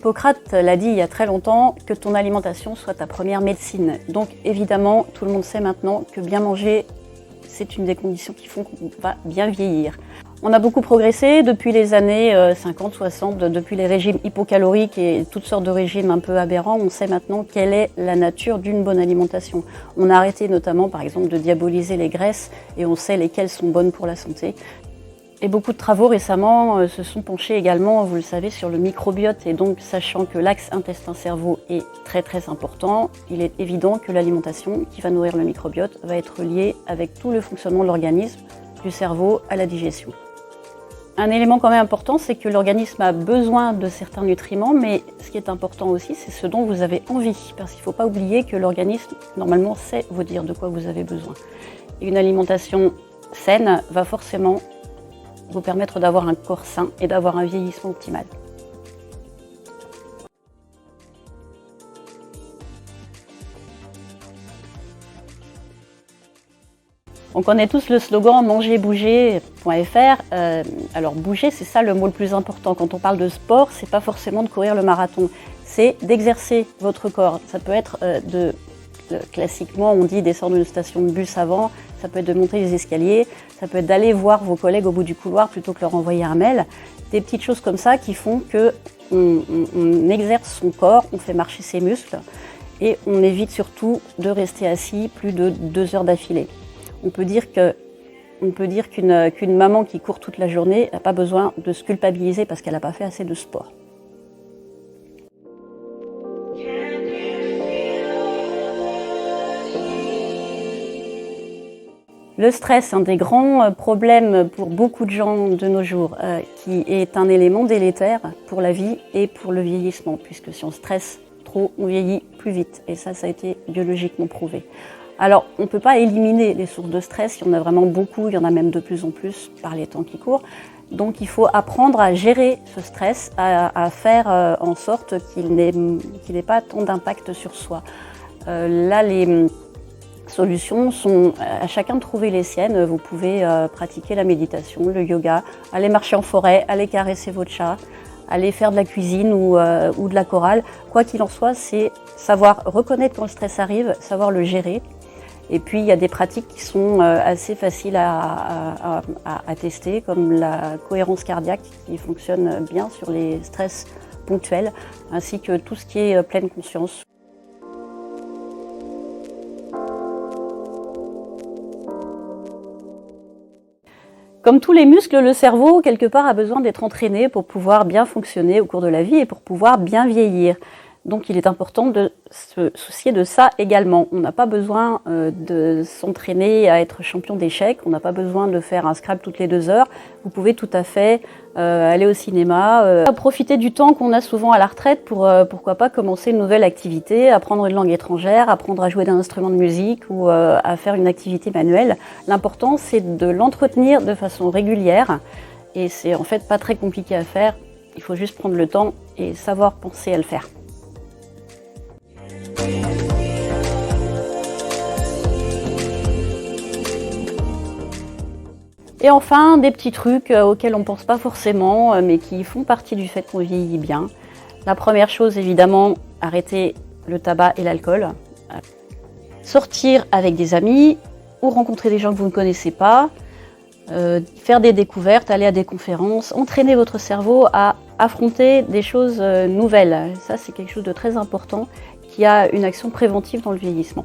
Hippocrate l'a dit il y a très longtemps, que ton alimentation soit ta première médecine. Donc évidemment, tout le monde sait maintenant que bien manger, c'est une des conditions qui font qu'on va bien vieillir. On a beaucoup progressé depuis les années 50, 60, depuis les régimes hypocaloriques et toutes sortes de régimes un peu aberrants. On sait maintenant quelle est la nature d'une bonne alimentation. On a arrêté notamment, par exemple, de diaboliser les graisses et on sait lesquelles sont bonnes pour la santé. Et beaucoup de travaux récemment se sont penchés également, vous le savez, sur le microbiote. Et donc, sachant que l'axe intestin-cerveau est très très important, il est évident que l'alimentation qui va nourrir le microbiote va être liée avec tout le fonctionnement de l'organisme, du cerveau à la digestion. Un élément quand même important, c'est que l'organisme a besoin de certains nutriments, mais ce qui est important aussi, c'est ce dont vous avez envie. Parce qu'il ne faut pas oublier que l'organisme, normalement, sait vous dire de quoi vous avez besoin. Et une alimentation saine va forcément vous permettre d'avoir un corps sain et d'avoir un vieillissement optimal. On connaît tous le slogan mangerbouger.fr. Alors bouger, c'est ça le mot le plus important. Quand on parle de sport, c'est pas forcément de courir le marathon, c'est d'exercer votre corps. Ça peut être classiquement, on dit descendre une station de bus avant, ça peut être de monter les escaliers, ça peut être d'aller voir vos collègues au bout du couloir plutôt que leur envoyer un mail. Des petites choses comme ça qui font qu'on exerce son corps, on fait marcher ses muscles et on évite surtout de rester assis plus de 2 heures d'affilée. On peut dire qu'une maman qui court toute la journée n'a pas besoin de se culpabiliser parce qu'elle n'a pas fait assez de sport. Le stress, un des grands problèmes pour beaucoup de gens de nos jours, qui est un élément délétère pour la vie et pour le vieillissement, puisque si on stresse trop, on vieillit plus vite. Et ça a été biologiquement prouvé. Alors, on ne peut pas éliminer les sources de stress, il y en a vraiment beaucoup, il y en a même de plus en plus par les temps qui courent. Donc il faut apprendre à gérer ce stress, à faire en sorte qu'il n'ait pas tant d'impact sur soi. Là, les solutions sont à chacun de trouver les siennes. Vous pouvez pratiquer la méditation, le yoga, aller marcher en forêt, aller caresser votre chat, aller faire de la cuisine ou de la chorale. Quoi qu'il en soit, c'est savoir reconnaître quand le stress arrive, savoir le gérer. Et puis il y a des pratiques qui sont assez faciles à tester, comme la cohérence cardiaque qui fonctionne bien sur les stress ponctuels, ainsi que tout ce qui est pleine conscience. Comme tous les muscles, le cerveau, quelque part, a besoin d'être entraîné pour pouvoir bien fonctionner au cours de la vie et pour pouvoir bien vieillir. Donc il est important de se soucier de ça également. On n'a pas besoin de s'entraîner à être champion d'échecs, on n'a pas besoin de faire un Scrabble toutes les 2 heures. Vous pouvez tout à fait aller au cinéma, profiter du temps qu'on a souvent à la retraite pour pourquoi pas commencer une nouvelle activité, apprendre une langue étrangère, apprendre à jouer d'un instrument de musique ou à faire une activité manuelle. L'important, c'est de l'entretenir de façon régulière et c'est en fait pas très compliqué à faire. Il faut juste prendre le temps et savoir penser à le faire. Et enfin, des petits trucs auxquels on ne pense pas forcément, mais qui font partie du fait qu'on vieillit bien. La première chose, évidemment, arrêter le tabac et l'alcool. Sortir avec des amis ou rencontrer des gens que vous ne connaissez pas. Faire des découvertes, aller à des conférences, entraîner votre cerveau à affronter des choses nouvelles. Ça, c'est quelque chose de très important qui a une action préventive dans le vieillissement.